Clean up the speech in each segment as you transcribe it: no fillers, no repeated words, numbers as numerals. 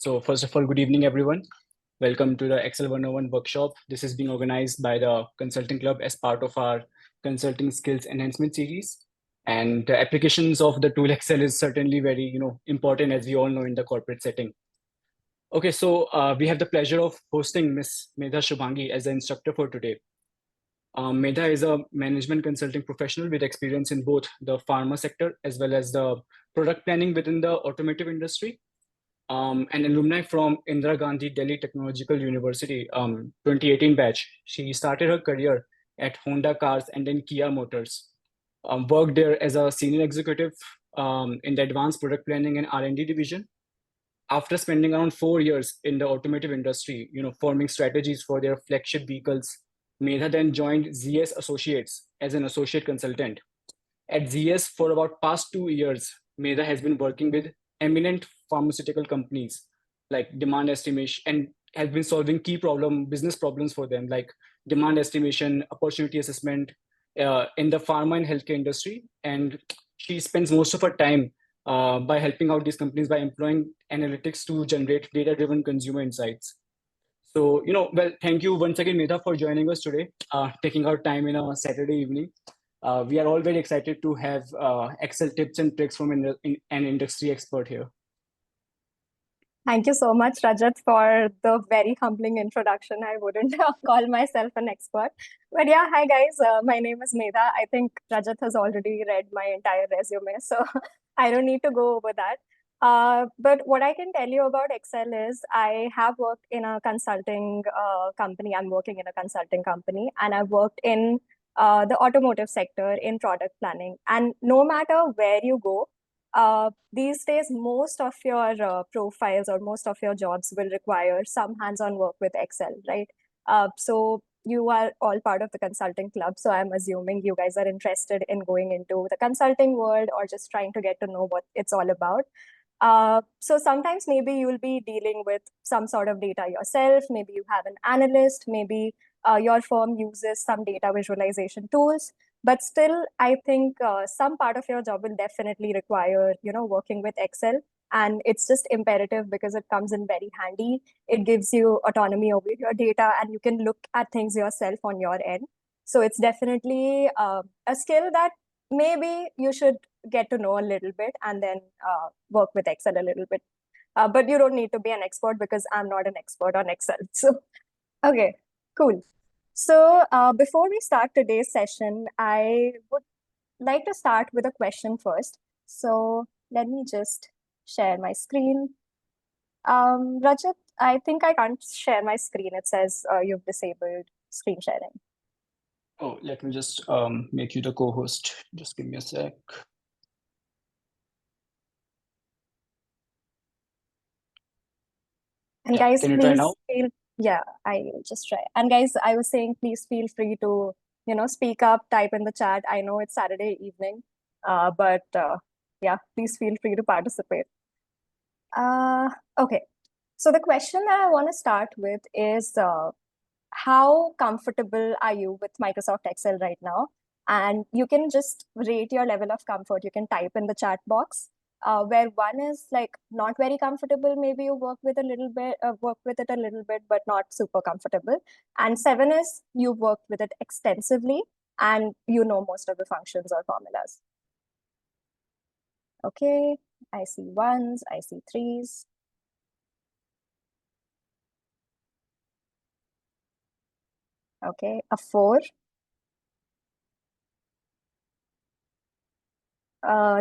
So first of all, good evening, everyone. Welcome to the Excel 101 workshop. This is being organized by the Consulting Club as part of our Consulting Skills Enhancement series. And the applications of the tool Excel is certainly very, important, as we all know, in the corporate setting. Okay, so we have the pleasure of hosting Miss Medha Shubhangi as the instructor for today. Medha is a management consulting professional with experience in both the pharma sector as well as the product planning within the automotive industry. An alumni from Indira Gandhi Delhi Technological University, 2018 batch. She started her career at Honda Cars and then Kia Motors. Worked there as a senior executive in the advanced product planning and R&D division. After spending around 4 years in the automotive industry, forming strategies for their flagship vehicles, Medha then joined ZS Associates as an associate consultant. At ZS for about past 2 years, Medha has been working with eminent pharmaceutical companies like demand estimation and has been solving key business problems for them, like demand estimation, opportunity assessment in the pharma and healthcare industry. And she spends most of her time by helping out these companies by employing analytics to generate data-driven consumer insights. So, thank you once again, Medha, for joining us today, taking our time in a Saturday evening. We are all very excited to have Excel tips and tricks from an industry expert here. Thank you so much, Rajat, for the very humbling introduction. I wouldn't call myself an expert. But yeah, hi guys. My name is Medha. I think Rajat has already read my entire resume, so I don't need to go over that. But what I can tell you about Excel is I have worked in a consulting company. I'm working in a consulting company, and I've worked in the automotive sector in product planning. And no matter where you go, these days, most of your profiles or most of your jobs will require some hands-on work with Excel, right? So you are all part of the consulting club. So I'm assuming you guys are interested in going into the consulting world or just trying to get to know what it's all about. So sometimes maybe you'll be dealing with some sort of data yourself. Maybe you have an analyst. Maybe your firm uses some data visualization tools. But still, I think some part of your job will definitely require, working with Excel. And it's just imperative because it comes in very handy. It gives you autonomy over your data and you can look at things yourself on your end. So it's definitely a skill that maybe you should get to know a little bit and then work with Excel a little bit. But you don't need to be an expert because I'm not an expert on Excel. So, okay, cool. So before we start today's session, I would like to start with a question first. So let me just share my screen. Rajat, I think I can't share my screen. It says you've disabled screen sharing. Oh, let me just make you the co-host. Just give me a sec. And guys, can you try now? Yeah, I will just try. And guys, I was saying, please feel free to, speak up, type in the chat. I know it's Saturday evening, but yeah, please feel free to participate. Okay. So the question that I want to start with is how comfortable are you with Microsoft Excel right now? And you can just rate your level of comfort. You can type in the chat box. Where 1 is like not very comfortable, maybe you work with it a little bit, but not super comfortable. And 7 is you worked with it extensively and you know most of the functions or formulas. Okay, I see 1s, I see 3s. Okay, a 4.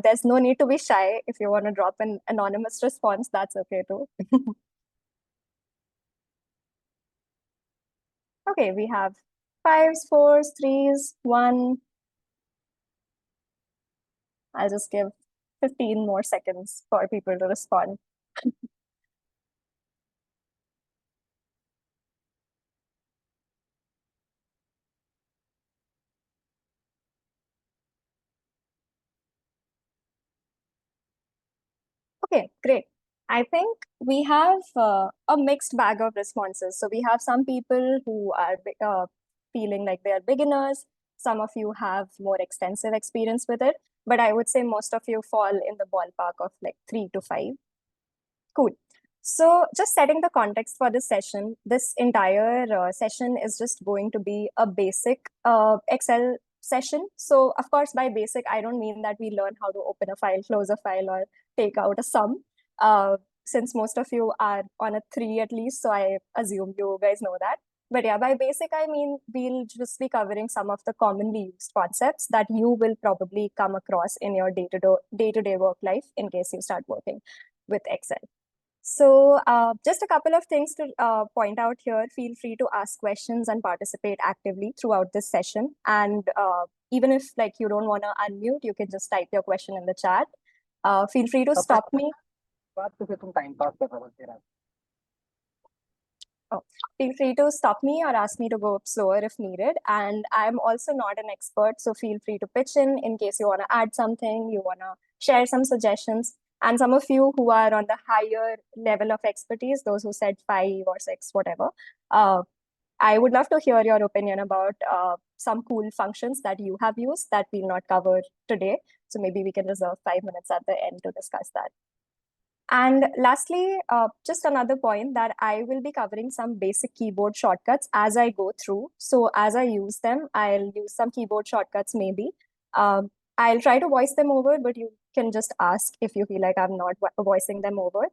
There's no need to be shy. If you want to drop an anonymous response, that's okay too. Okay, we have 5s, 4s, 3s, 1. I'll just give 15 more seconds for people to respond. Okay, great. I think we have a mixed bag of responses. So we have some people who are feeling like they are beginners. Some of you have more extensive experience with it, but I would say most of you fall in the ballpark of like 3 to 5. Cool. So just setting the context for this session, this entire session is just going to be a basic Excel session. So of course, by basic, I don't mean that we learn how to open a file, close a file, or take out a sum. Since most of you are on a 3 at least, so I assume you guys know that. But yeah, by basic, I mean, we'll just be covering some of the commonly used concepts that you will probably come across in your day-to-day work life in case you start working with Excel. So just a couple of things to point out here. Feel free to ask questions and participate actively throughout this session. And even if like you don't want to unmute, you can just type your question in the chat. Feel free to stop me. Oh, feel free to stop me or ask me to go slower if needed. And I'm also not an expert, so feel free to pitch in case you want to add something, you want to share some suggestions. And some of you who are on the higher level of expertise, those who said 5 or 6, whatever, I would love to hear your opinion about some cool functions that you have used that we'll not cover today. So maybe we can reserve 5 minutes at the end to discuss that. And lastly, just another point that I will be covering some basic keyboard shortcuts as I go through. So as I use them, I'll use some keyboard shortcuts maybe. I'll try to voice them over, but you can just ask if you feel like I'm not voicing them over.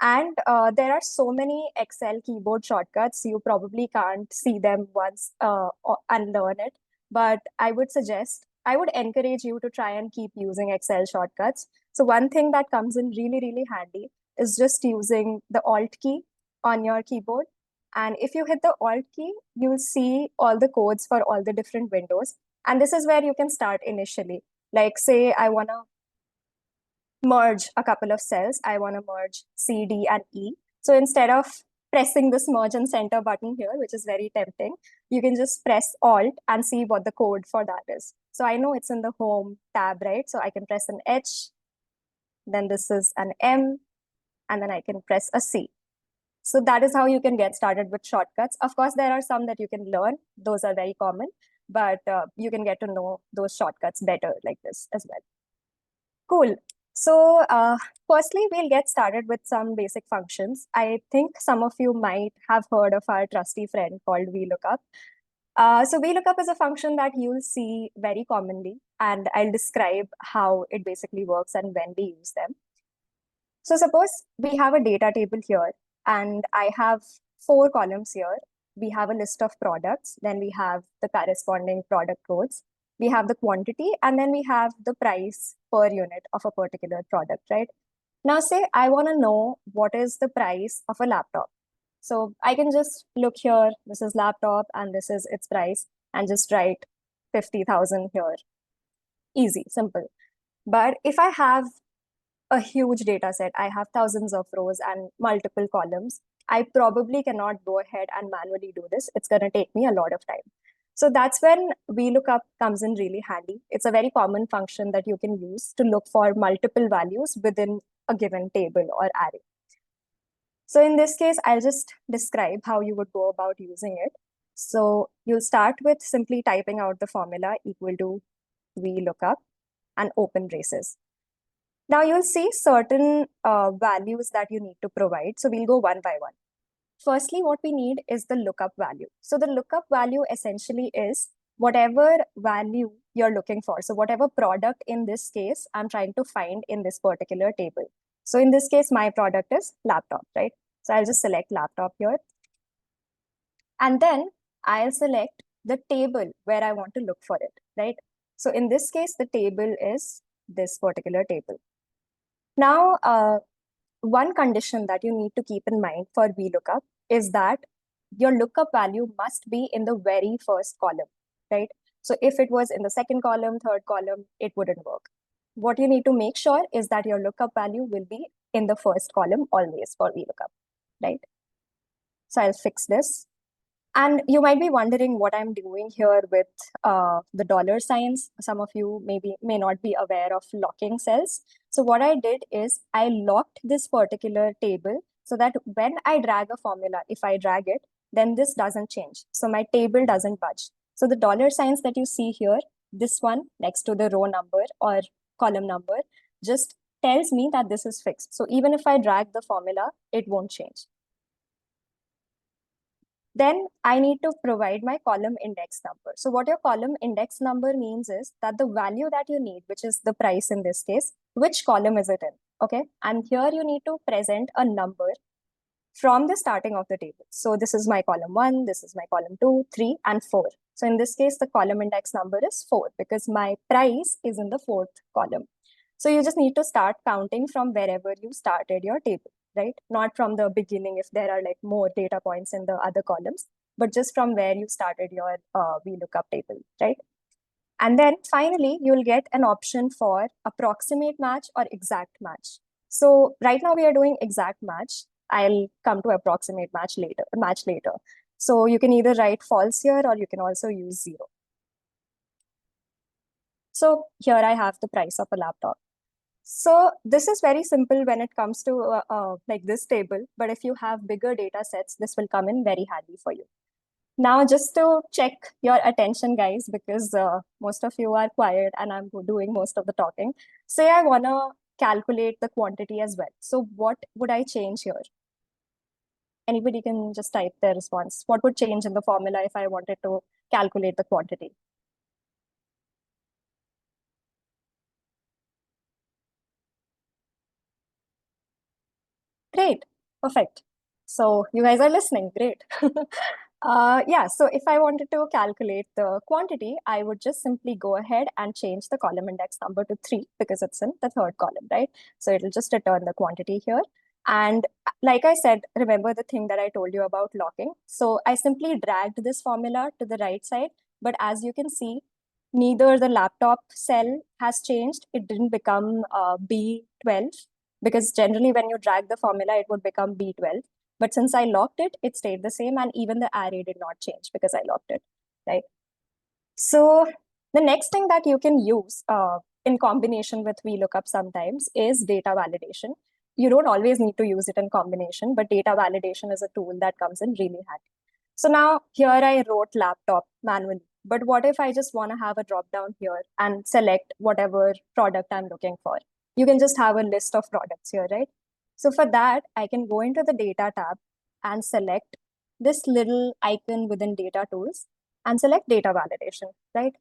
And there are so many Excel keyboard shortcuts, you probably can't see them once and learn it. But I would encourage you to try and keep using Excel shortcuts. So one thing that comes in really, really handy is just using the Alt key on your keyboard. And if you hit the Alt key, you'll see all the codes for all the different windows. And this is where you can start initially. Like say I want to merge a couple of cells. I want to merge C, D, and E. So instead of pressing this merge and center button here, which is very tempting, you can just press Alt and see what the code for that is. So I know it's in the Home tab, right? So I can press an H, then this is an M, and then I can press a C. So that is how you can get started with shortcuts. Of course, there are some that you can learn. Those are very common, but you can get to know those shortcuts better like this as well. Cool. So firstly, we'll get started with some basic functions. I think some of you might have heard of our trusty friend called VLOOKUP. So VLOOKUP is a function that you'll see very commonly, and I'll describe how it basically works and when we use them. So suppose we have a data table here, and I have 4 columns here. We have a list of products, then we have the corresponding product codes, we have the quantity, and then we have the price per unit of a particular product, right? Now say I want to know what is the price of a laptop. So I can just look here, this is laptop and this is its price, and just write 50,000 here. Easy, simple. But if I have a huge data set, I have thousands of rows and multiple columns, I probably cannot go ahead and manually do this. It's going to take me a lot of time. So that's when VLOOKUP comes in really handy. It's a very common function that you can use to look for multiple values within a given table or array. So in this case, I'll just describe how you would go about using it. So you'll start with simply typing out the formula equal to VLOOKUP and open braces. Now you'll see certain values that you need to provide. So we'll go one by one. Firstly, what we need is the lookup value. So the lookup value essentially is whatever value you're looking for. So whatever product in this case, I'm trying to find in this particular table. So in this case, my product is laptop, right? So I'll just select laptop here. And then I'll select the table where I want to look for it, right? So in this case, the table is this particular table. Now, one condition that you need to keep in mind for VLOOKUP is that your lookup value must be in the very first column, right? So if it was in the second column, third column, it wouldn't work. What you need to make sure is that your lookup value will be in the first column always for VLOOKUP, right? So I'll fix this. And you might be wondering what I'm doing here with the dollar signs. Some of you may not be aware of locking cells. So what I did is I locked this particular table so that when I drag a formula, if I drag it, then this doesn't change. So my table doesn't budge. So the dollar signs that you see here, this one next to the row number or column number, just tells me that this is fixed. So even if I drag the formula, it won't change. Then I need to provide my column index number. So what your column index number means is that the value that you need, which is the price in this case, which column is it in? Okay. And here you need to present a number from the starting of the table. So this is my column 1, this is my column 2, 3, and 4. So in this case, the column index number is 4 because my price is in the 4th column. So you just need to start counting from wherever you started your table, right? Not from the beginning if there are like more data points in the other columns, but just from where you started your VLOOKUP table, right? And then finally, you'll get an option for approximate match or exact match. So right now we are doing exact match. I'll come to approximate match later. So you can either write false here or you can also use 0. So here I have the price of a laptop. So this is very simple when it comes to like this table, but if you have bigger data sets, this will come in very handy for you. Now, just to check your attention, guys, because most of you are quiet and I'm doing most of the talking. Say I want to calculate the quantity as well. So what would I change here? Anybody can just type their response. What would change in the formula if I wanted to calculate the quantity? Great, perfect. So you guys are listening, great. Yeah, so if I wanted to calculate the quantity, I would just simply go ahead and change the column index number to 3 because it's in the 3rd column, right? So it'll just return the quantity here. And like I said, remember the thing that I told you about locking. So I simply dragged this formula to the right side, but as you can see, neither the laptop cell has changed. It didn't become B12 because generally when you drag the formula, it would become B12. But since I locked it, it stayed the same and even the array did not change because I locked it, right? So the next thing that you can use in combination with VLOOKUP sometimes is data validation. You don't always need to use it in combination, but data validation is a tool that comes in really handy. So now here I wrote laptop manually, but what if I just want to have a drop down here and select whatever product I'm looking for? You can just have a list of products here, right? So for that, I can go into the data tab and select this little icon within data tools and select data validation, right?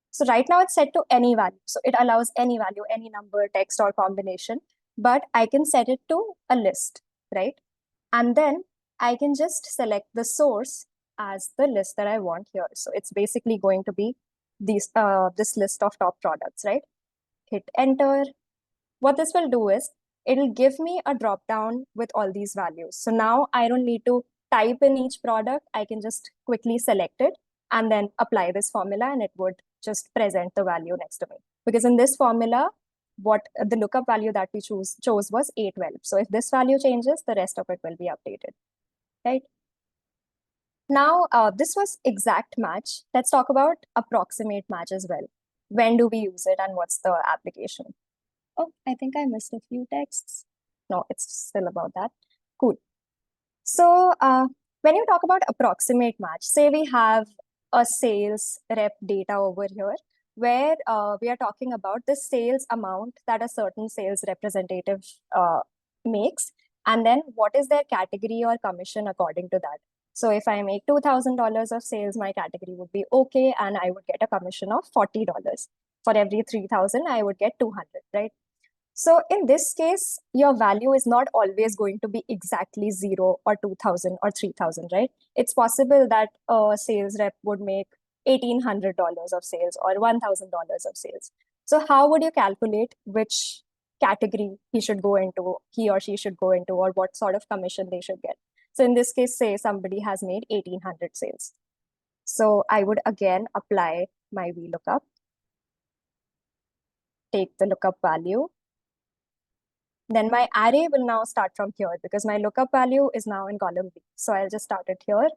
So right now it's set to any value. So it allows any value, any number, text, or combination, but I can set it to a list, right? And then I can just select the source as the list that I want here. So it's basically going to be this list of top products, right? Hit enter. What this will do is it'll give me a drop down with all these values. So now I don't need to type in each product. I can just quickly select it and then apply this formula and it would just present the value next to me. Because in this formula, what the lookup value that we chose was 812. So if this value changes, the rest of it will be updated, right? Now, this was exact match. Let's talk about approximate match as well. When do we use it and what's the application? Oh, I think I missed a few texts. No, it's still about that. Cool. So when you talk about approximate match, say we have a sales rep data over here where we are talking about the sales amount that a certain sales representative makes, and then what is their category or commission according to that. So if I make $2,000 of sales, my category would be okay, and I would get a commission of $40. For every 3,000, I would get 200, right? So in this case, your value is not always going to be exactly 0 or 2,000 or 3,000, right? It's possible that a sales rep would make $1,800 of sales or $1,000 of sales. So how would you calculate which category he or she should go into, or what sort of commission they should get? So in this case, say somebody has made 1,800 sales. So I would again apply my VLOOKUP, take the lookup value. Then my array will now start from here because my lookup value is now in column B. So I'll just start it here.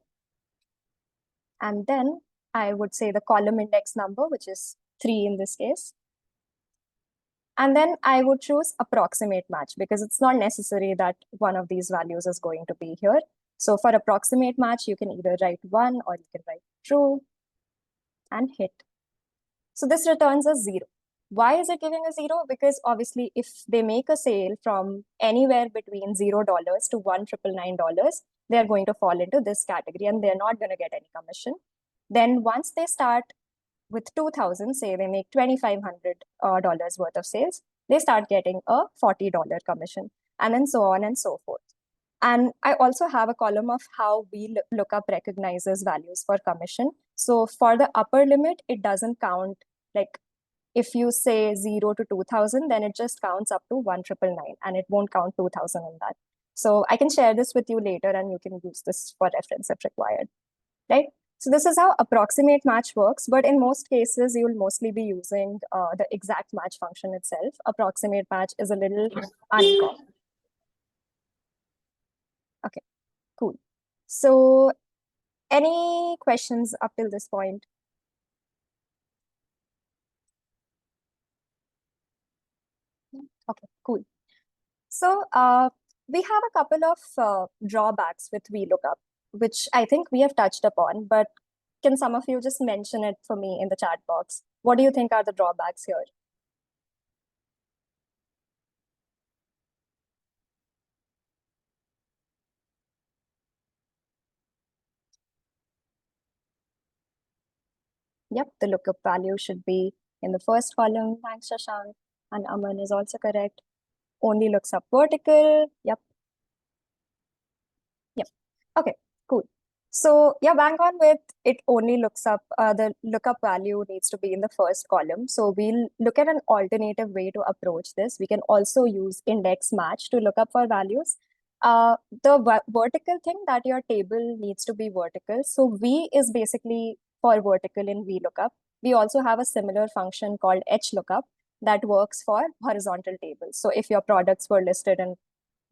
And then I would say the column index number, which is 3 in this case. And then I would choose approximate match because it's not necessary that one of these values is going to be here. So for approximate match, you can either write 1 or you can write true and hit. So this returns a 0. Why is it giving a 0? Because obviously, if they make a sale from anywhere between $0 to $1,999, they're going to fall into this category and they're not going to get any commission. Then once they start with 2,000, say they make $2,500 worth of sales, they start getting a $40 commission, and then so on and so forth. And I also have a column of how VLOOKUP recognizes values for commission. So for the upper limit, it doesn't count. Like if you say 0 to 2,000, then it just counts up to 1,999 and it won't count 2,000 in that. So I can share this with you later and you can use this for reference if required, right? So this is how approximate match works, but in most cases, you'll mostly be using the exact match function itself. Approximate match is a little uncommon. Okay, cool. So any questions up till this point? Okay, cool. So we have a couple of drawbacks with VLOOKUP, which I think we have touched upon, but can some of you just mention it for me in the chat box? What do you think are the drawbacks here? Yep, the lookup value should be in the first column. Thanks, Shashank. And Aman is also correct. Only looks up vertical. Yep. Yep. Okay, cool. So yeah, bang on with it only looks up, the lookup value needs to be in the first column. So we'll look at an alternative way to approach this. We can also use index match to look up for values. The vertical thing that your table needs to be vertical. So V is basically for vertical in VLOOKUP. We also have a similar function called HLOOKUP that works for horizontal tables. So if your products were listed in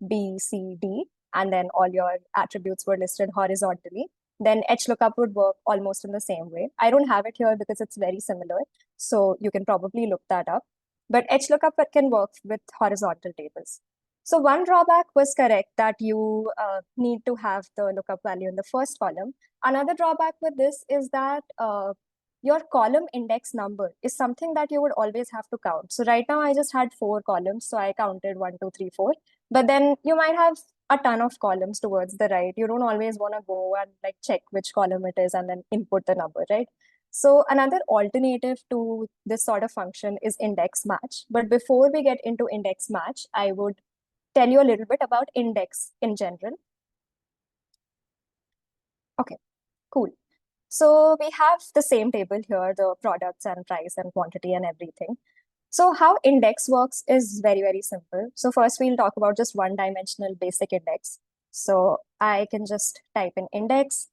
B, C, D, and then all your attributes were listed horizontally, then HLOOKUP would work almost in the same way. I don't have it here because it's very similar, so you can probably look that up. But HLOOKUP can work with horizontal tables. So one drawback was correct that you need to have the lookup value in the first column. Another drawback with this is that your column index number is something that you would always have to count. So right now I just had 4 columns, so I counted 1, 2, 3, 4. But then you might have a ton of columns towards the right. You don't always want to go and like check which column it is and then input the number, right? So another alternative to this sort of function is index match. But before we get into index match, I would tell you a little bit about index in general. Okay, cool. So we have the same table here, the products and price and quantity and everything. So how index works is very, very simple. So first we'll talk about just one-dimensional basic index. So I can just type in index.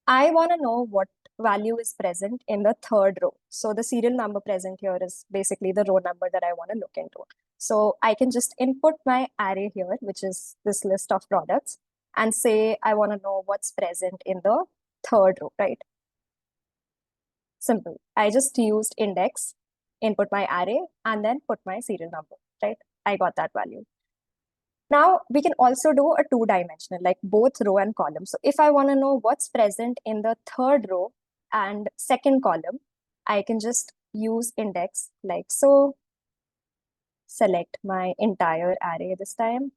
I want to know what value is present in the third row. So the serial number present here is basically the row number that I want to look into. So I can just input my array here, which is this list of products, and say I want to know what's present in the third row, right? Simple. I just used index, input my array, and then put my serial number, right? I got that value. Now we can also do a 2-dimensional, like both row and column. So if I want to know what's present in the third row and second column, I can just use index like so, select my entire array this time,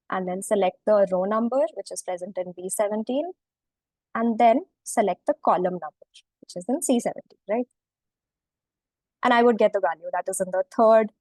and then select the row number, which is present in B17, and then select the column number, which is in C17, right? And I would get the value that is in the third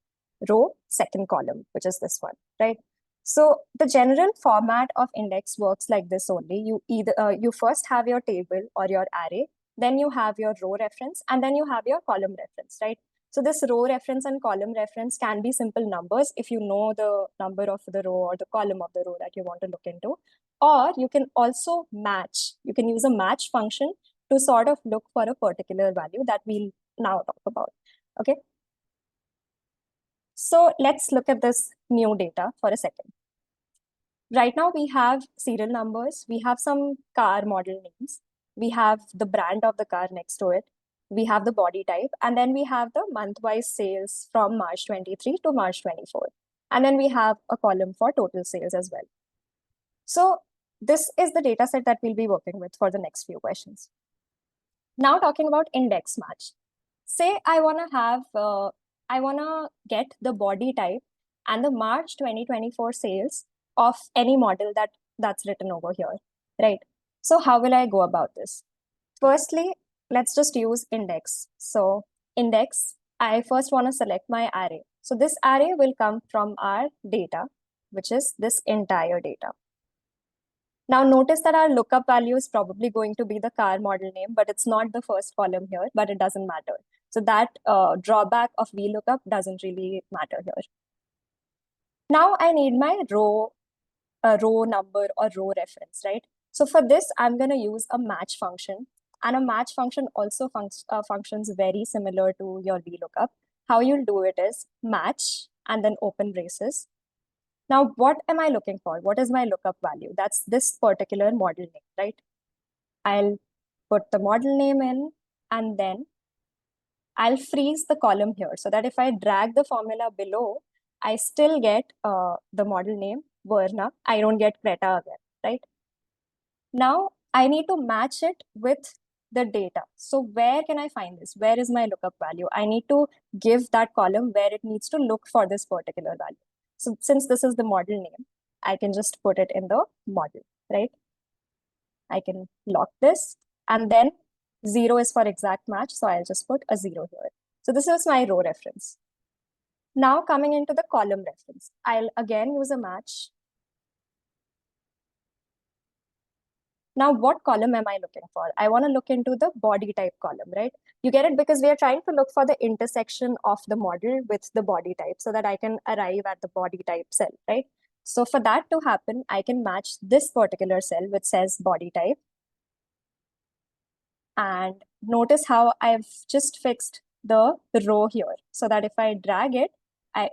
row, second column, which is this one, right? So the general format of index works like this only. You either you first have your table or your array, then you have your row reference, and then you have your column reference, right? So this row reference and column reference can be simple numbers if you know the number of the row or the column of the row that you want to look into. Or you can also match. You can use a match function to sort of look for a particular value that we'll now talk about. Okay. So let's look at this new data for a second. Right now we have serial numbers, we have some car model names, we have the brand of the car next to it, we have the body type, and then we have the month-wise sales from March 23 to March 24. And then we have a column for total sales as well. So this is the data set that we'll be working with for the next few questions. Now talking about index match. say I want to get the body type and the March 2024 sales of any model that's written over here, right? So how will I go about this? Firstly, let's just use index. So index, I first want to select my array. So this array will come from our data, which is this entire data. Now notice that our lookup value is probably going to be the car model name, but it's not the first column here, but it doesn't matter. So that drawback of VLOOKUP doesn't really matter here. Now I need my row number or row reference, right? So for this, I'm going to use a match function. And a match function also functions very similar to your VLOOKUP. How you'll do it is match and then open braces. Now, what am I looking for? What is my lookup value? That's this particular model name, right? I'll put the model name in and then I'll freeze the column here so that if I drag the formula below, I still get the model name, Verna. I don't get Creta again, right? Now I need to match it with the data. So where can I find this? Where is my lookup value? I need to give that column where it needs to look for this particular value. So since this is the model name, I can just put it in the model, right? I can lock this and then 0 is for exact match. So I'll just put a 0 here. So this is my row reference. Now coming into the column reference, I'll again use a match. Now, what column am I looking for? I want to look into the body type column, right? You get it because we are trying to look for the intersection of the model with the body type so that I can arrive at the body type cell, right? So for that to happen, I can match this particular cell which says body type. And notice how I've just fixed the row here so that if I drag it,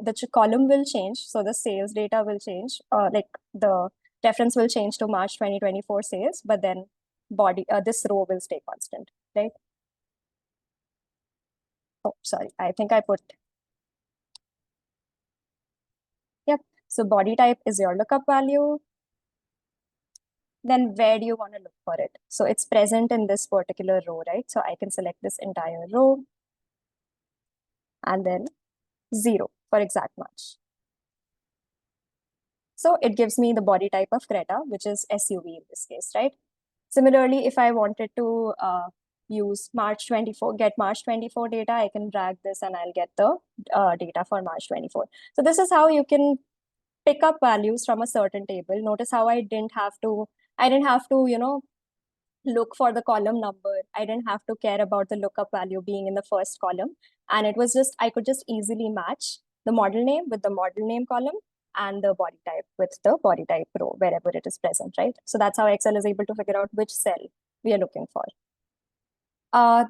the column will change. So the sales data will change, like the reference will change to March 2024 sales, but then this row will stay constant, right? Oh, sorry, I think I put, yep. So body type is your lookup value. Then where do you want to look for it? So it's present in this particular row, right? So I can select this entire row and then 0 for exact match. So it gives me the body type of Creta, which is SUV in this case, right? Similarly, if I wanted to use March 24, get March 24 data, I can drag this and I'll get the data for March 24. So this is how you can pick up values from a certain table. Notice how I didn't have to, look for the column number. I didn't have to care about the lookup value being in the first column. And it was just, I could just easily match the model name with the model name column and the body type with the body type row, wherever it is present, right? So that's how Excel is able to figure out which cell we are looking for.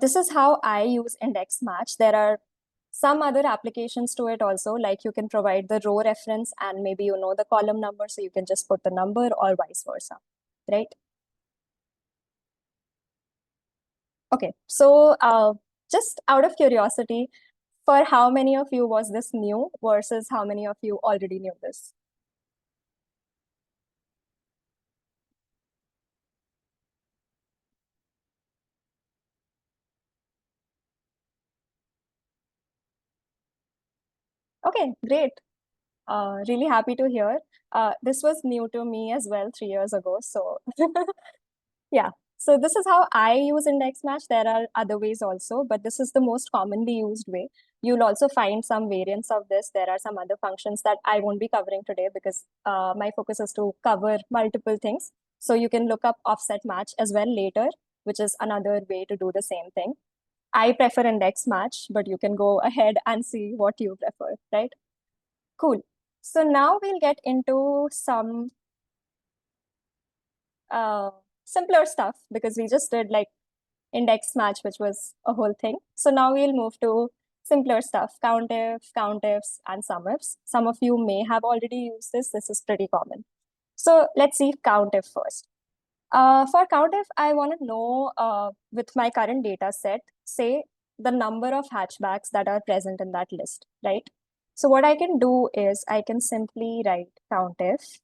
This is how I use index match. There are some other applications to it also, like you can provide the row reference and maybe you know the column number, so you can just put the number or vice versa, right? Okay, so just out of curiosity, for how many of you was this new versus how many of you already knew this? Okay, great. Really happy to hear. This was new to me as well 3 years ago. So yeah, so this is how I use index match. There are other ways also, but this is the most commonly used way. You'll also find some variants of this. There are some other functions that I won't be covering today because my focus is to cover multiple things. So you can look up offset match as well later, which is another way to do the same thing. I prefer index match, but you can go ahead and see what you prefer, right? Cool. So now we'll get into some simpler stuff because we just did like index match, which was a whole thing. So now we'll move to simpler stuff, countifs, and sumifs. Some of you may have already used this. This is pretty common. So let's see countif first. For countif, I want to know with my current data set, say the number of hatchbacks that are present in that list, right? So what I can do is I can simply write countif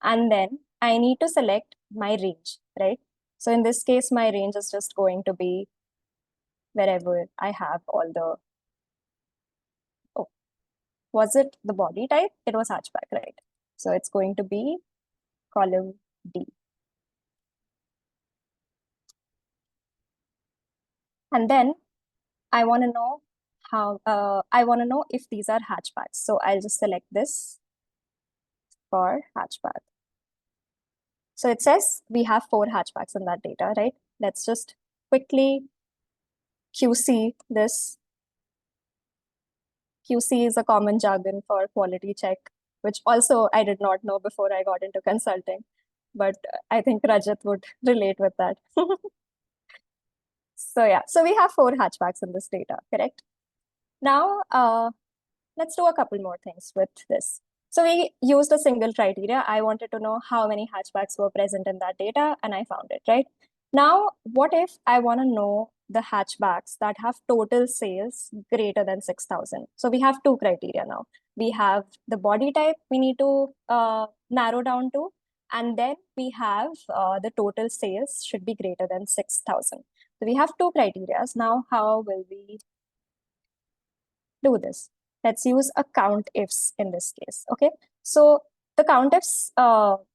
and then I need to select my range, right? So in this case, my range is just going to be wherever I have all the, oh, was it the body type? It was hatchback, right? So it's going to be column D. And then I want to know if these are hatchbacks. So I'll just select this for hatchback. So it says we have 4 hatchbacks in that data, right? Let's just quickly QC this. QC is a common jargon for quality check, which also I did not know before I got into consulting, but I think Rajat would relate with that. So yeah, so we have 4 hatchbacks in this data, correct? Now, let's do a couple more things with this. So we used a single criteria. I wanted to know how many hatchbacks were present in that data, and I found it, right? Now, what if I want to know the hatchbacks that have total sales greater than 6,000? So we have 2 criteria now. We have the body type we need to narrow down to, and then we have the total sales should be greater than 6,000. So we have 2 criteria. Now, how will we do this? Let's use a count ifs in this case. Okay. So the count ifs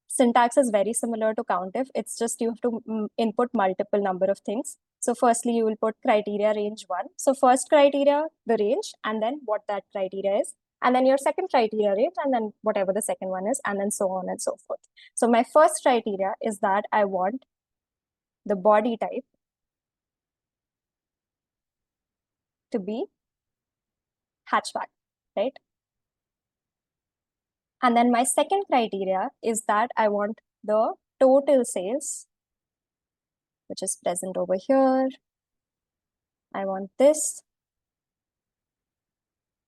syntax is very similar to count if. It's just you have to input multiple number of things. So firstly, you will put criteria range 1. So first criteria, the range, and then what that criteria is. And then your second criteria range, and then whatever the second one is, and then so on and so forth. So my first criteria is that I want the body type to be hatchback, right? And then my second criteria is that I want the total sales, which is present over here. I want this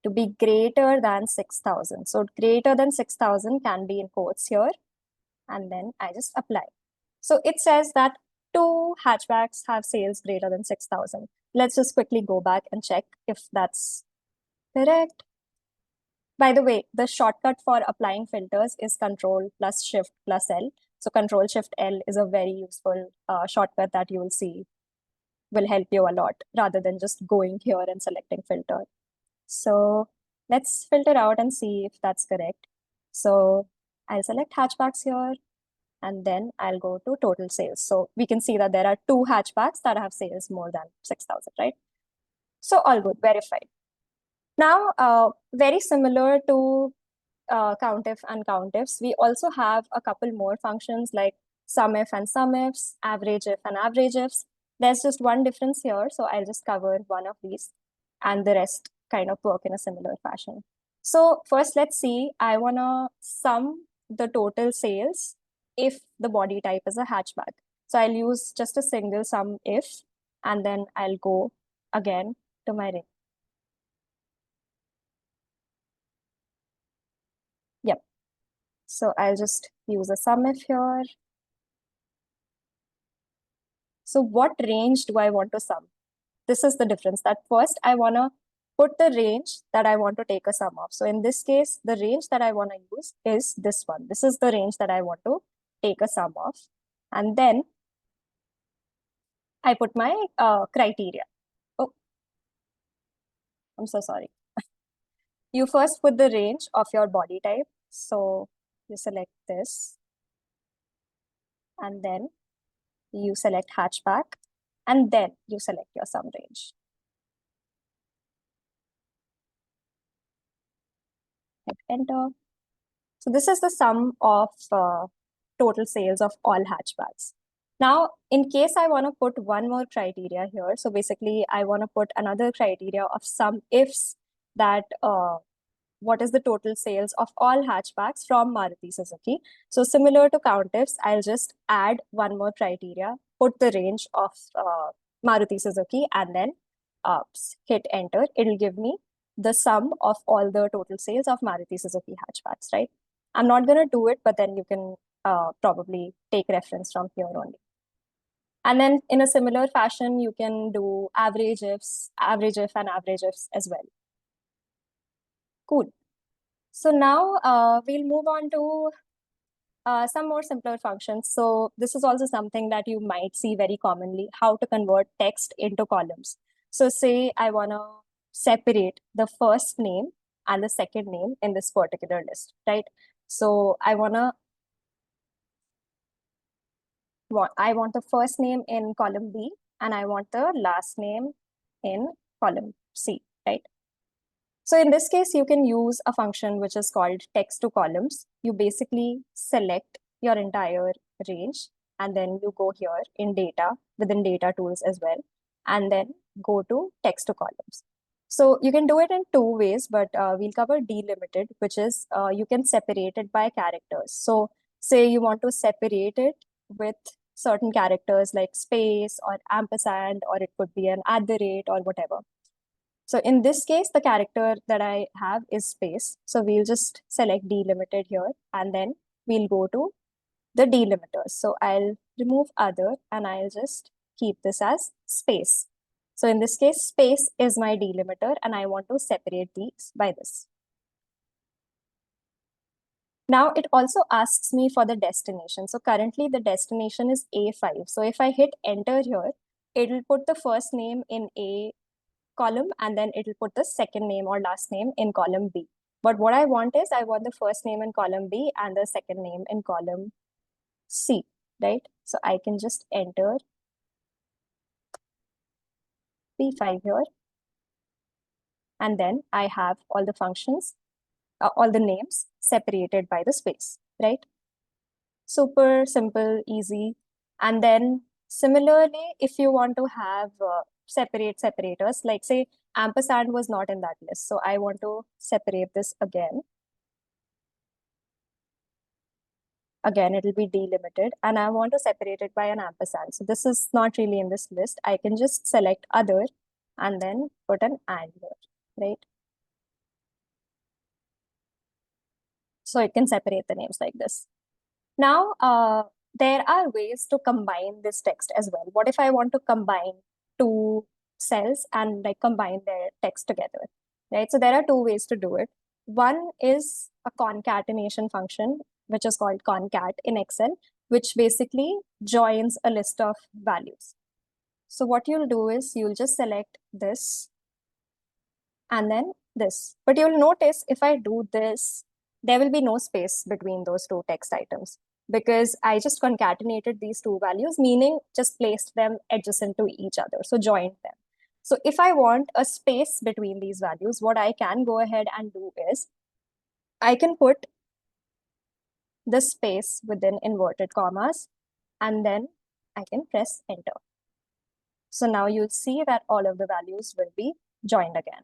to be greater than 6,000. So greater than 6,000 can be in quotes here. And then I just apply. So it says that 2 hatchbacks have sales greater than 6,000. Let's just quickly go back and check if that's correct. By the way, the shortcut for applying filters is Control plus Shift plus L. So Control Shift L is a very useful shortcut that you will see will help you a lot rather than just going here and selecting filter. So let's filter out and see if that's correct. So I'll select hatchbacks here, and then I'll go to total sales. So we can see that there are 2 hatchbacks that have sales more than 6,000, right? So all good, verified. Now, very similar to COUNTIF and COUNTIFs, we also have a couple more functions like SUMIF and SUMIFs, AVERAGEIF and AVERAGEIFs. There's just one difference here, so I'll just cover one of these, and the rest kind of work in a similar fashion. So first, let's see, I want to sum the total sales if the body type is a hatchback. So I'll use just a single sum if, and then I'll go again to my ring. Yep. So I'll just use a SUMIF here. So what range do I want to sum? This is the difference, that first I want to put the range that I want to take a sum of. So in this case, the range that I want to use is this one. This is the range that I want to take a sum of. And then I put my criteria. Oh, I'm so sorry. You first put the range of your body type. So you select this, and then you select hatchback, and then you select your sum range. Hit enter. So this is the sum of total sales of all hatchbacks. Now, in case I want to put one more criteria here, so basically I want to put another criteria of sum ifs that what is the total sales of all hatchbacks from Maruti Suzuki. So similar to COUNTIFs, I'll just add one more criteria, put the range of Maruti Suzuki, and then hit enter. It'll give me the sum of all the total sales of Maruti Suzuki hatchbacks, right? I'm not going to do it, but then you can probably take reference from here only. And then in a similar fashion, you can do average ifs, average if, and average ifs as well. Cool. So now we'll move on to some more simpler functions. So this is also something that you might see very commonly, how to convert text into columns. So say I want to separate the first name and the second name in this particular list, right? So I want the first name in column B and I want the last name in column C, right? So in this case, you can use a function which is called text to columns. You basically select your entire range and then you go here in data, within data tools as well, and then go to text to columns. So you can do it in two ways, but we'll cover delimited, which is you can separate it by characters. So say you want to separate it with certain characters like space or ampersand, or it could be an @ or whatever. So in this case, the character that I have is space. So we'll just select delimited here and then we'll go to the delimiters. So I'll remove other and I'll just keep this as space. So in this case, space is my delimiter and I want to separate these by this. Now it also asks me for the destination. So currently the destination is A5. So if I hit enter here, it'll put the first name in A column and then it'll put the second name or last name in column B. But what I want is I want the first name in column B and the second name in column C, right? So I can just enter B5 here. And then I have all the functions, all the names separated by the space, right? Super simple, easy. And then similarly, if you want to have separate separators, like say ampersand was not in that list. So I want to separate this again. Again, it'll be delimited and I want to separate it by an ampersand. So this is not really in this list. I can just select other and then put an and here, right? So it can separate the names like this. Now, there are ways to combine this text as well. What if I want to combine two cells and like combine their text together, right? So there are two ways to do it. One is a concatenation function, which is called concat in Excel, which basically joins a list of values. So what you'll do is you'll just select this and then this. But you'll notice if I do this, there will be no space between those two text items because I just concatenated these two values, meaning just placed them adjacent to each other, so joined them. So if I want a space between these values, what I can go ahead and do is I can put the space within inverted commas and then I can press enter. So now you'll see that all of the values will be joined again.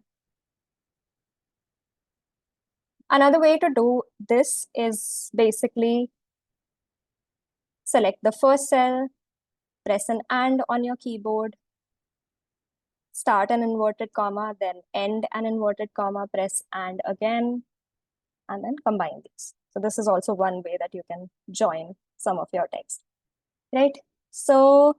Another way to do this is basically select the first cell, press an and on your keyboard, start an inverted comma, then end an inverted comma, press and again, and then combine these. So this is also one way that you can join some of your text, right? So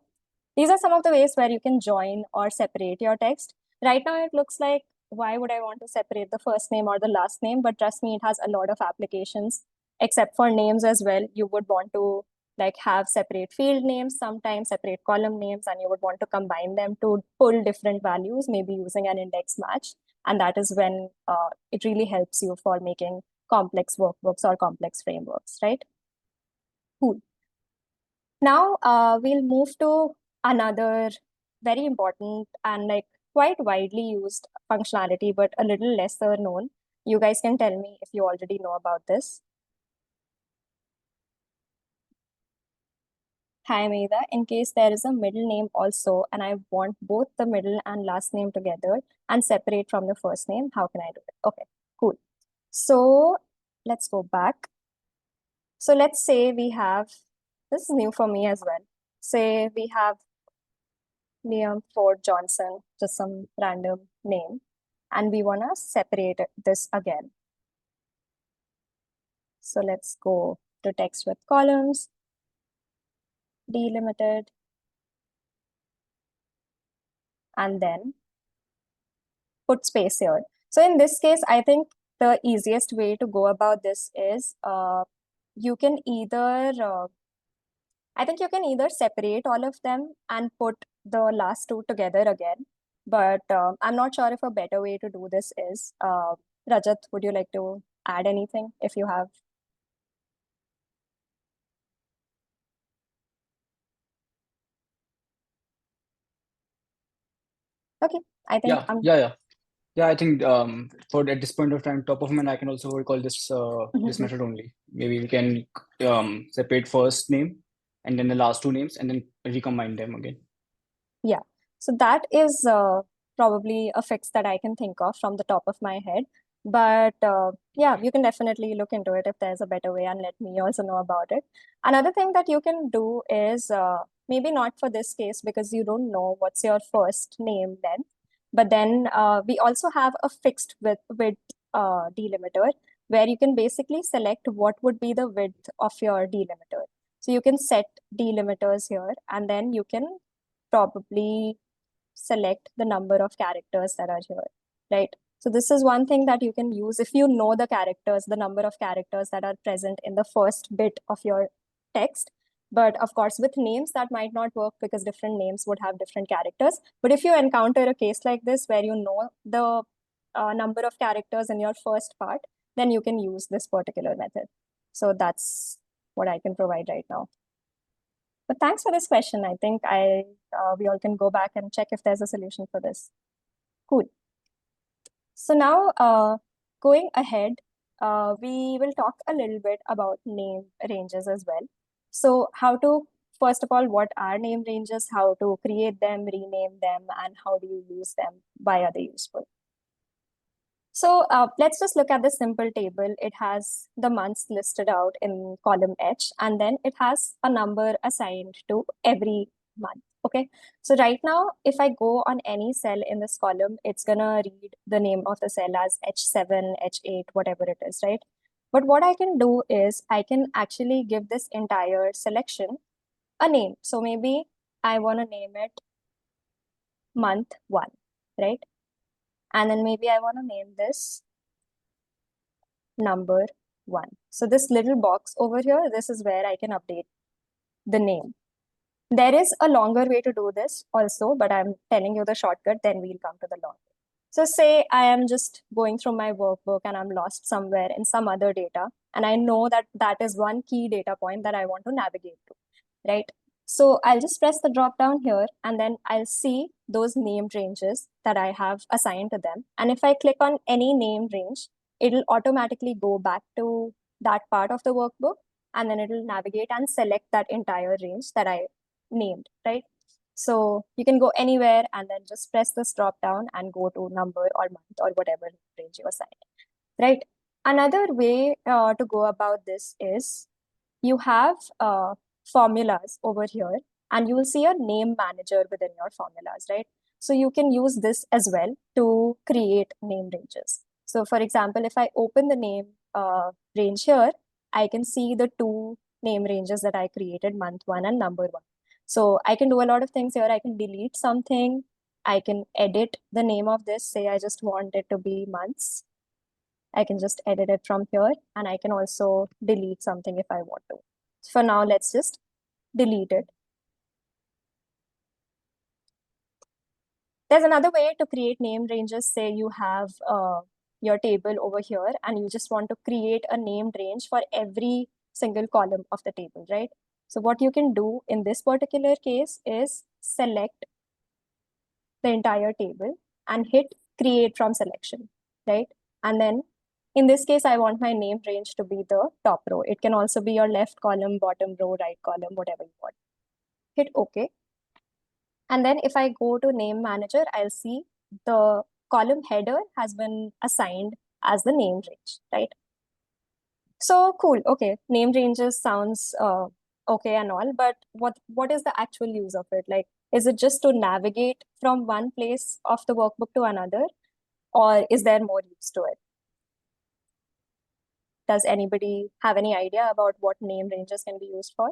these are some of the ways where you can join or separate your text. Right now, it looks like, why would I want to separate the first name or the last name? But trust me, it has a lot of applications, except for names as well. You would want to like have separate field names, sometimes separate column names, and you would want to combine them to pull different values, maybe using an index match. And that is when it really helps you for making complex workbooks or complex frameworks, right? Cool. Now we'll move to another very important and like quite widely used functionality, but a little lesser known. You guys can tell me if you already know about this. Hi, Medha. In case there is a middle name also, and I want both the middle and last name together and separate from the first name, how can I do it? Okay, cool. So let's go back. So let's say we have, this is new for me as well. Say we have Liam Ford Johnson, just some random name, and we want to separate this again. So let's go to text with columns, delimited, and then put space here. So in this case, I think the easiest way to go about this is you can either, I think you can either separate all of them and put the last two together again, but I'm not sure if a better way to do this is. Rajat, would you like to add anything if you have? Okay, I think Yeah, yeah, yeah. Yeah, I think for at this point of time, top of mind, I can also recall this this method only. Maybe we can separate first name and then the last two names and then recombine them again. Yeah, so that is probably a fix that I can think of from the top of my head. But yeah, you can definitely look into it if there's a better way and let me also know about it. Another thing that you can do is maybe not for this case because you don't know what's your first name then. But then we also have a fixed width delimiter where you can basically select what would be the width of your delimiter. So you can set delimiters here and then you can probably select the number of characters that are here, right? So this is one thing that you can use if you know the characters, the number of characters that are present in the first bit of your text. But of course, with names, that might not work because different names would have different characters. But if you encounter a case like this where you know the number of characters in your first part, then you can use this particular method. So that's what I can provide right now. But thanks for this question. I think we all can go back and check if there's a solution for this. Cool. So now, going ahead, we will talk a little bit about name ranges as well. So how to, first of all, what are name ranges, how to create them, rename them, and how do you use them? Why are they useful? So let's just look at the simple table. It has the months listed out in column H, and then it has a number assigned to every month. Okay. So right now, if I go on any cell in this column, it's gonna read the name of the cell as H7, H8, whatever it is, right? But what I can do is I can actually give this entire selection a name. So maybe I want to name it month one, right? And then maybe I want to name this number one. So this little box over here, this is where I can update the name. There is a longer way to do this also, but I'm telling you the shortcut, then we'll come to the long way. So say I am just going through my workbook and I'm lost somewhere in some other data, and I know that that is one key data point that I want to navigate to, right? So I'll just press the drop down here and then I'll see those named ranges that I have assigned to them. And if I click on any name range, it'll automatically go back to that part of the workbook and then it'll navigate and select that entire range that I named, right? So you can go anywhere and then just press this drop down and go to number or month or whatever range you assigned, right? Another way to go about this is you have formulas over here and you will see a name manager within your formulas, right? So you can use this as well to create name ranges. So for example, if I open the name range here, I can see the two name ranges that I created, month one and number one. So I can do a lot of things here. I can delete something. I can edit the name of this. Say I just want it to be months. I can just edit it from here and I can also delete something if I want to. For now, let's just delete it. There's another way to create name ranges. Say you have your table over here and you just want to create a named range for every single column of the table, right? So what you can do in this particular case is select the entire table and hit create from selection, right? And then in this case, I want my name range to be the top row. It can also be your left column, bottom row, right column, whatever you want. Hit OK. And then if I go to name manager, I'll see the column header has been assigned as the name range, right? So cool. Okay. Name ranges sounds okay and all, but what is the actual use of it? Like, is it just to navigate from one place of the workbook to another, or is there more use to it? Does anybody have any idea about what name ranges can be used for?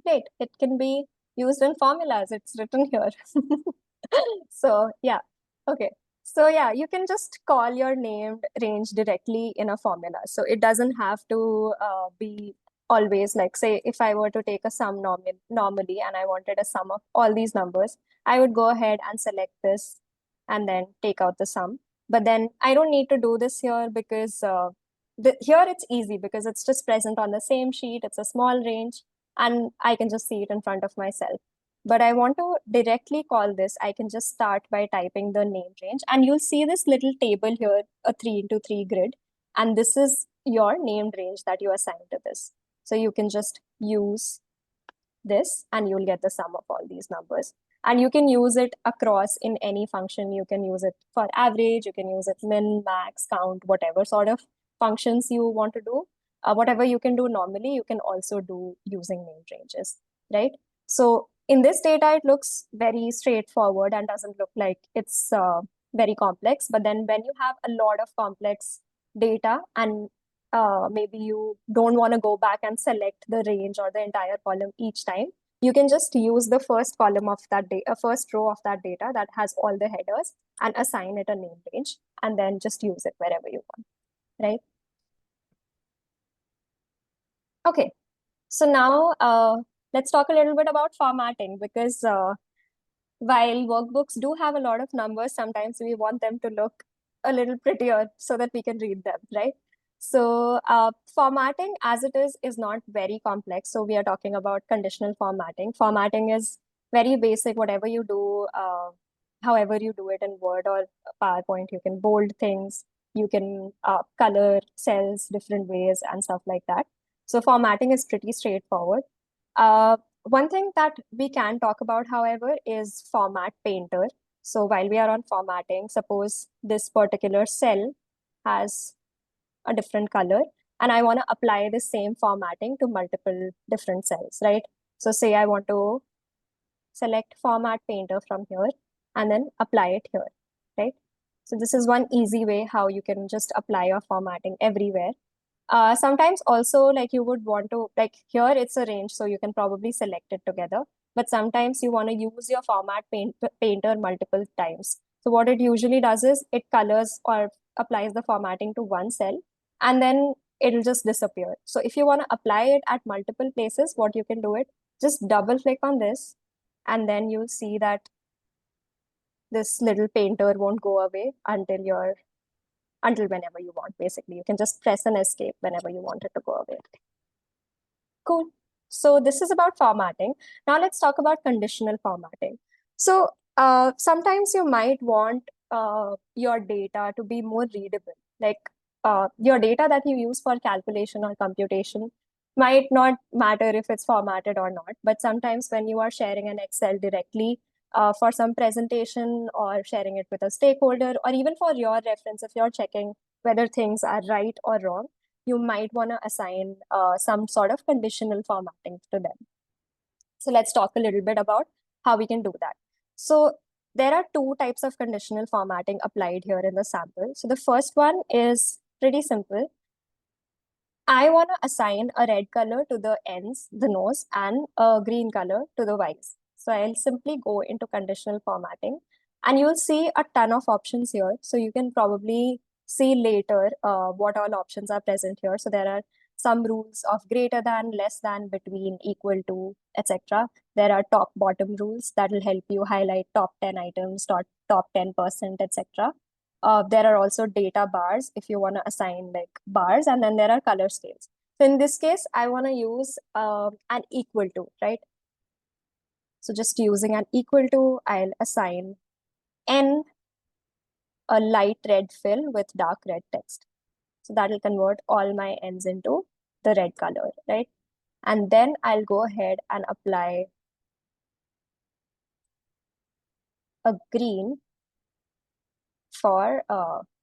Great. It can be used in formulas. It's written here. So yeah. Okay. So yeah, you can just call your named range directly in a formula. So it doesn't have to be always like, say, if I were to take a sum normally and I wanted a sum of all these numbers, I would go ahead and select this and then take out the sum. But then I don't need to do this here because here it's easy because it's just present on the same sheet. It's a small range and I can just see it in front of myself. But I want to directly call this, I can just start by typing the name range. And you'll see this little table here, a 3x3 grid. And this is your named range that you assign to this. So you can just use this and you'll get the sum of all these numbers. And you can use it across in any function. You can use it for average, you can use it min, max, count, whatever sort of functions you want to do. Whatever you can do normally, you can also do using named ranges, right? So in this data, it looks very straightforward and doesn't look like it's very complex. But then when you have a lot of complex data and maybe you don't want to go back and select the range or the entire column each time, you can just use the first column of that data, first row of that data that has all the headers and assign it a name range and then just use it wherever you want, right? Okay, so now let's talk a little bit about formatting because while workbooks do have a lot of numbers, sometimes we want them to look a little prettier so that we can read them, right? So formatting as it is not very complex. So we are talking about conditional formatting. Formatting is very basic, whatever you do, however you do it in Word or PowerPoint, you can bold things, you can color cells different ways and stuff like that. So formatting is pretty straightforward. One thing that we can talk about, however, is Format Painter. So while we are on formatting, suppose this particular cell has a different color and I want to apply the same formatting to multiple different cells, right? So say I want to select Format Painter from here and then apply it here, right? So this is one easy way how you can just apply your formatting everywhere. Sometimes also like you would want to, like here it's a range, so you can probably select it together. But sometimes you want to use your painter multiple times. So what it usually does is it colors or applies the formatting to one cell and then it'll just disappear. So if you want to apply it at multiple places, what you can do it, just double click on this and then you'll see that this little painter won't go away until whenever you want, basically. You can just press an escape whenever you want it to go away. Cool. So this is about formatting. Now let's talk about conditional formatting. So sometimes you might want your data to be more readable. Like your data that you use for calculation or computation might not matter if it's formatted or not. But sometimes when you are sharing an Excel directly for some presentation or sharing it with a stakeholder, or even for your reference, if you're checking whether things are right or wrong, you might want to assign some sort of conditional formatting to them. So let's talk a little bit about how we can do that. So there are two types of conditional formatting applied here in the sample. So the first one is pretty simple. I want to assign a red color to the ends, the nose, and a green color to the Y's. So I'll simply go into conditional formatting and you'll see a ton of options here. So you can probably see later what all options are present here. So there are some rules of greater than, less than, between, equal to, etc. There are top bottom rules that will help you highlight top 10 items, top 10%, etc. There are also data bars if you want to assign like bars, and then there are color scales. So in this case, I want to use an equal to, right? So just using an equal to, I'll assign N a light red fill with dark red text. So that will convert all my N's into the red color, right? And then I'll go ahead and apply a green for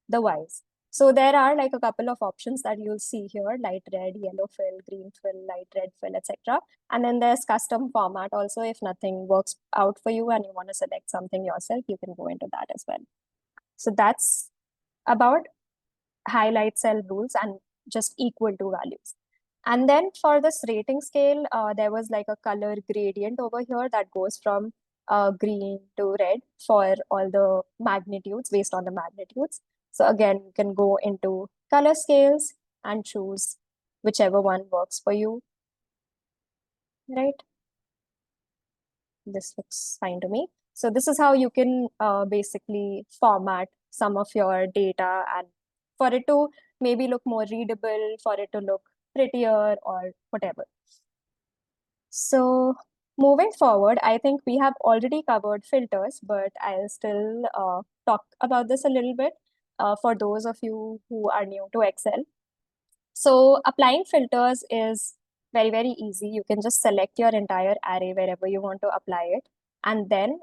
the Y's. So there are like a couple of options that you'll see here: light red, yellow fill, green fill, light red fill, etc. And then there's custom format also. If nothing works out for you and you want to select something yourself, you can go into that as well. So that's about highlight cell rules and just equal to values. And then for this rating scale, there was like a color gradient over here that goes from green to red for all the magnitudes based on the magnitudes. So again, you can go into color scales and choose whichever one works for you, right? This looks fine to me. So this is how you can basically format some of your data and for it to maybe look more readable, for it to look prettier or whatever. So moving forward, I think we have already covered filters, but I'll still talk about this a little bit for those of you who are new to Excel. So applying filters is very, very easy. You can just select your entire array wherever you want to apply it, and then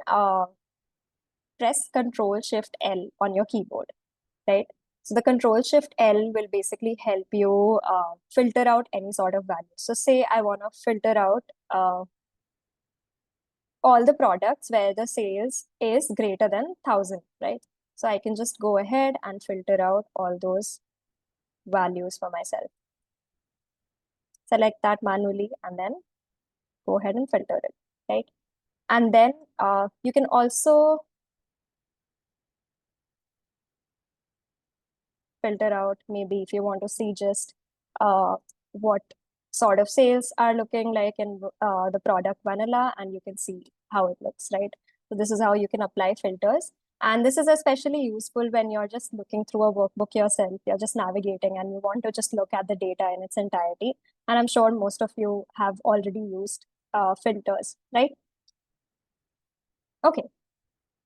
press Control Shift L on your keyboard, right? So the Control Shift L will basically help you filter out any sort of value. So say I want to filter out all the products where the sales is greater than 1,000, right? So I can just go ahead and filter out all those values for myself. Select that manually and then go ahead and filter it, right? And then you can also filter out maybe if you want to see just what sort of sales are looking like in the product vanilla, and you can see how it looks, right? So this is how you can apply filters. And this is especially useful when you're just looking through a workbook yourself, you're just navigating and you want to just look at the data in its entirety. And I'm sure most of you have already used filters, right? Okay.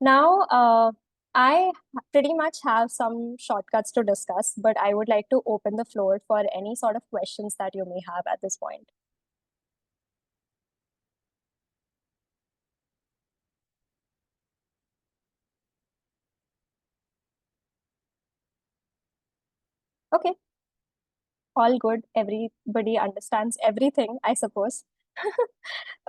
Now, I pretty much have some shortcuts to discuss, but I would like to open the floor for any sort of questions that you may have at this point. Okay, all good. Everybody understands everything, I suppose.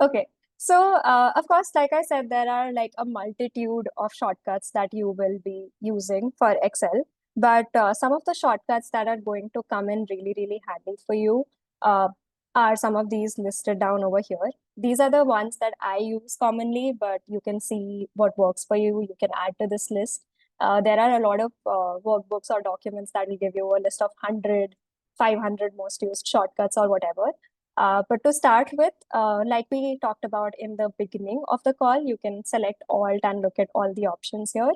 Okay. So, of course, like I said, there are like a multitude of shortcuts that you will be using for Excel. But some of the shortcuts that are going to come in really, really handy for you uh, are some of these listed down over here. These are the ones that I use commonly, but you can see what works for you. You can add to this list. There are a lot of workbooks or documents that will give you a list of 100, 500 most used shortcuts or whatever. But to start with, like we talked about in the beginning of the call, you can select Alt and look at all the options here.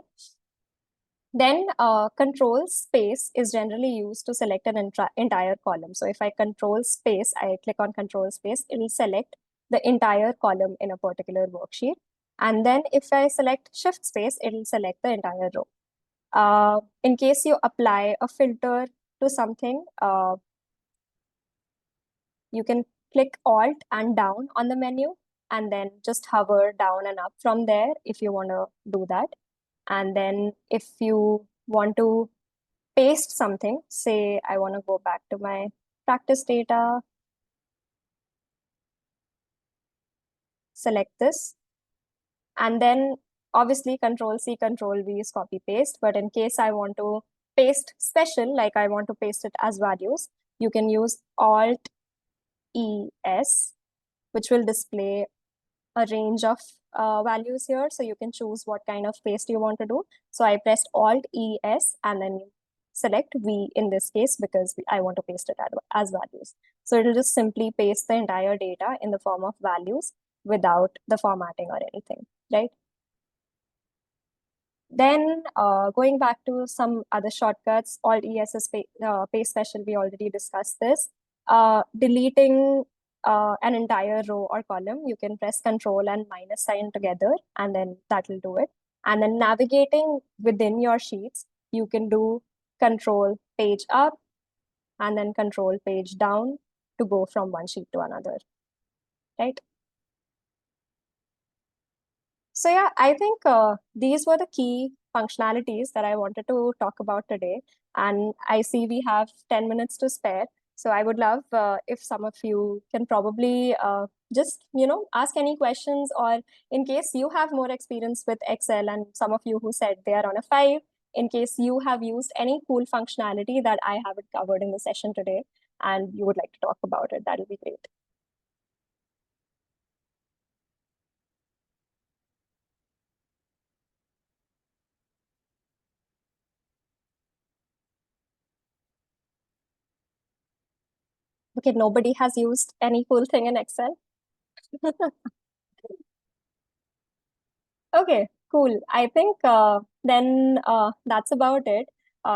Then Control Space is generally used to select an entire column. So if I Control Space, I click on Control Space, it will select the entire column in a particular worksheet. And then if I select Shift Space, it will select the entire row. In case you apply a filter to something, you can click Alt and down on the menu and then just hover down and up from there if you want to do that. And then if you want to paste something, say I want to go back to my practice data, select this, and then obviously Control C, Control V is copy paste. But in case I want to paste special, like I want to paste it as values, you can use Alt ES, which will display a range of values here. So you can choose what kind of paste you want to do. So I pressed Alt ES and then select V in this case because I want to paste it as values. So it'll just simply paste the entire data in the form of values without the formatting or anything, right? Then going back to some other shortcuts, Alt ES is paste special, we already discussed this. Deleting an entire row or column, you can press Control and minus sign together, and then that will do it. And then navigating within your sheets, you can do Control page up and then Control page down to go from one sheet to another, right? So yeah, I think these were the key functionalities that I wanted to talk about today. And I see we have 10 minutes to spare. So I would love if some of you can probably just, ask any questions, or in case you have more experience with Excel and some of you who said they are on a 5, in case you have used any cool functionality that I haven't covered in the session today and you would like to talk about it, that'll be great. Okay, nobody has used any cool thing in Excel. Okay, cool. I think then that's about it.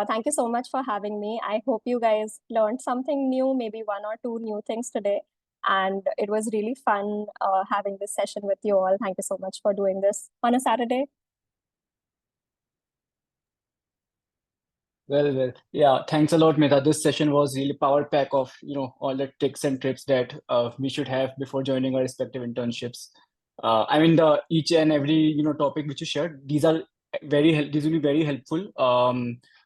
Thank you so much for having me. I hope you guys learned something new, maybe one or two new things today. And it was really fun having this session with you all. Thank you so much for doing this on a Saturday. Well. Yeah, thanks a lot, Medha. This session was really power pack of, all the tricks and tips that we should have before joining our respective internships. I mean, the each and every, topic which you shared, these will be very helpful.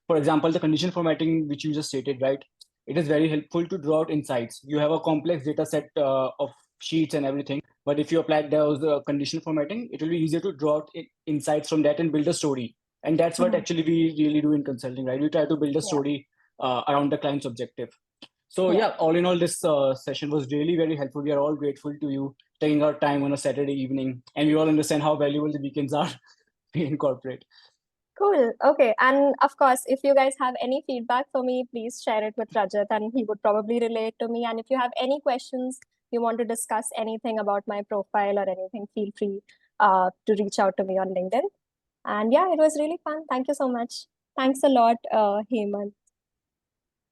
For example, the condition formatting which you just stated, right? It is very helpful to draw out insights. You have a complex data set of sheets and everything, but if you apply those condition formatting, it will be easier to draw out insights from that and build a story. And that's what Mhm. actually we really do in consulting, right? We try to build a Yeah, story around the client's objective. So yeah. yeah, all in all, this session was really very helpful. We are all grateful to you taking our time on a Saturday evening, and we all understand how valuable the weekends are in corporate. Cool. Okay. And of course, if you guys have any feedback for me, please share it with Rajat and he would probably relate to me. And if you have any questions, you want to discuss anything about my profile or anything, feel free to reach out to me on LinkedIn. And yeah, it was really fun. Thank you so much. Thanks a lot, Hemant.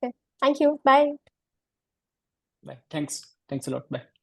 Okay. Thank you. Bye. Bye. Thanks a lot. Bye.